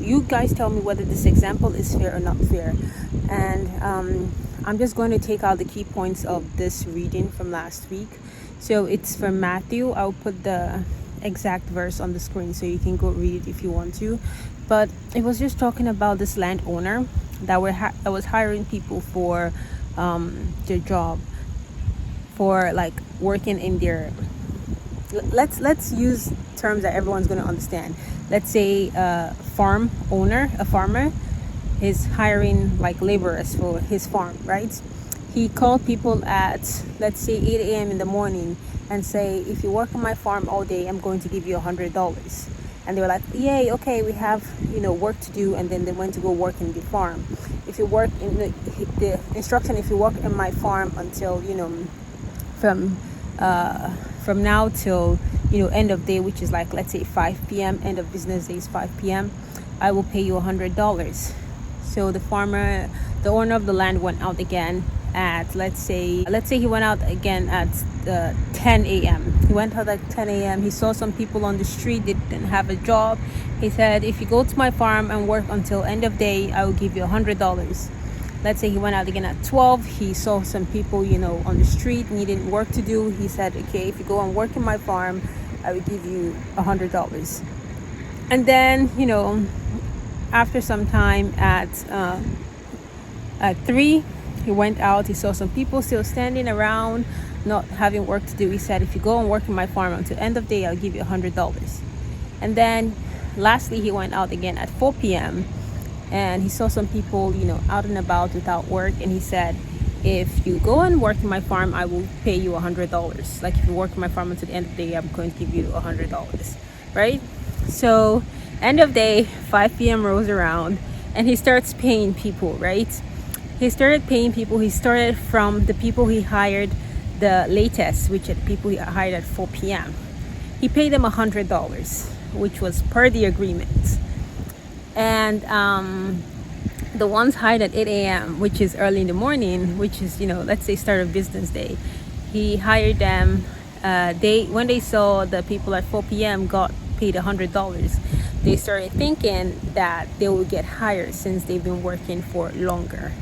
you guys tell me whether this example is fair or not fair. And I'm just going to take out the key points of this reading from last week. So it's from Matthew. I'll put the exact verse on the screen so you can go read it if you want to. But it was just talking about this landowner that was hiring people for their job, for like working in their, let's use terms that everyone's going to understand. Let's say a farmer is hiring like laborers for his farm, right? He called people at, let's say, 8 a.m. in the morning and say, if you work on my farm all day, I'm going to give you $100. And they were like, yay, okay, we have, work to do. And then they went to go work in the farm. If you work in the instruction, if you work in my farm until, from now till, end of day, which is like, let's say 5 p.m., end of business day is 5 p.m., I will pay you $100. So the owner of the land went out again at, let's say he went out again at 10 a.m. He went out at 10 a.m. He saw some people on the street. They didn't have a job. He said, if you go to my farm and work until end of day, I will give you $100. Let's say he went out again at 12. He saw some people, on the street needing work to do. He said, okay, if you go and work in my farm, I will give you $100. And then, after some time at 3, he went out. He saw some people still standing around, not having work to do. He said, if you go and work in my farm until end of day, I'll give you $100. And then lastly, he went out again at 4 p.m. and he saw some people, out and about without work. And he said, if you go and work in my farm, I will pay you $100. Like if you work in my farm until the end of the day, I'm going to give you $100, right? So end of day, 5 p.m. rolls around and he starts paying people, right? He started paying people. He started from the people he hired the latest, which are the people he hired at 4 p.m. He paid them $100, which was per the agreement. And the ones hired at 8 a.m., which is early in the morning, which is, let's say start of business day, he hired them. When they saw the people at 4 p.m. got paid $100, they started thinking that they will get hired since they've been working for longer.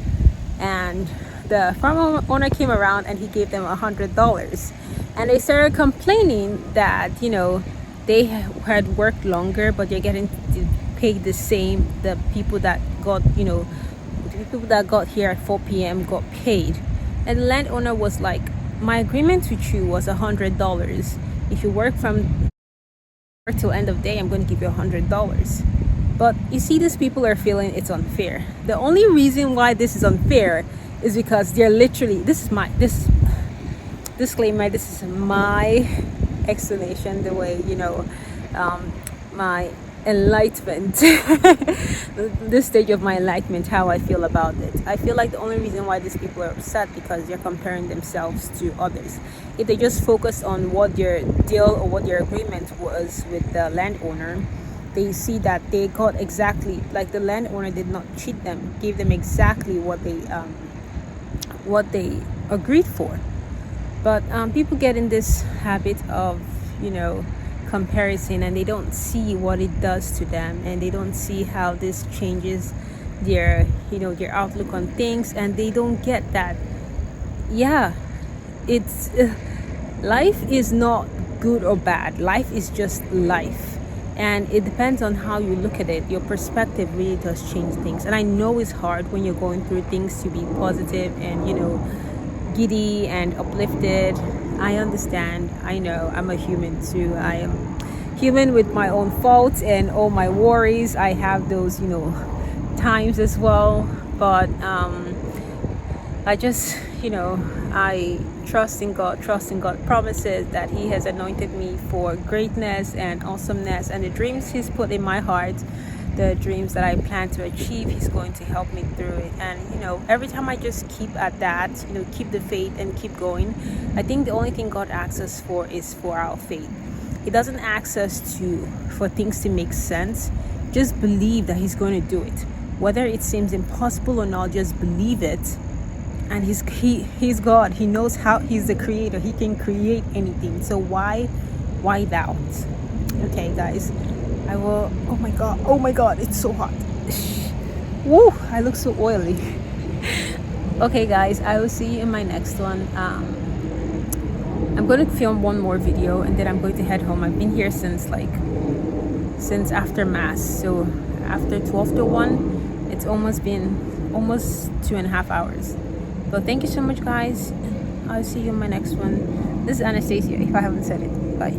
And the farm owner came around and he gave them $100. And they started complaining that, they had worked longer, but they're getting paid the same. The people that got here at 4 p.m. got paid. And the landowner was like, my agreement with you was $100. If you work from till end of day, I'm going to give you $100. But you see, these people are feeling it's unfair. The only reason why this is unfair is because they're literally, disclaimer, this is my explanation, the way, my enlightenment, this stage of my enlightenment, how I feel about it. I feel like the only reason why these people are upset because they're comparing themselves to others. If they just focus on what their deal or what their agreement was with the landowner, they see that they got exactly, like the landowner did not cheat them, gave them exactly what they agreed for. But people get in this habit of, comparison, and they don't see what it does to them, and they don't see how this changes their outlook on things, and they don't get that, it's life is not good or bad. Life is just life. And it depends on how you look at it. Your perspective really does change things. And I know it's hard when you're going through things to be positive and, giddy and uplifted. I understand. I know. I'm a human too. I am human with my own faults and all my worries. I have those, times as well. But I just, I trust in God promises that He has anointed me for greatness and awesomeness, and the dreams He's put in my heart, the dreams that I plan to achieve, He's going to help me through it. And every time I just keep at that, keep the faith and keep going, I think the only thing God asks us for is for our faith. He doesn't ask us for things to make sense. Just believe that He's going to do it, whether it seems impossible or not. Just believe it. And he's God. He knows how. He's the creator. He can create anything. So why doubt? Okay, guys, I will. Oh my god, it's so hot. Woo, I look so oily. Okay guys, I will see you in my next one. I'm going to film one more video and then I'm going to head home. I've been here since after mass, so after 12 to 1, it's almost been 2.5 hours. But thank you so much guys. I'll see you in my next one. This is Anastasia, if I haven't said it. Bye.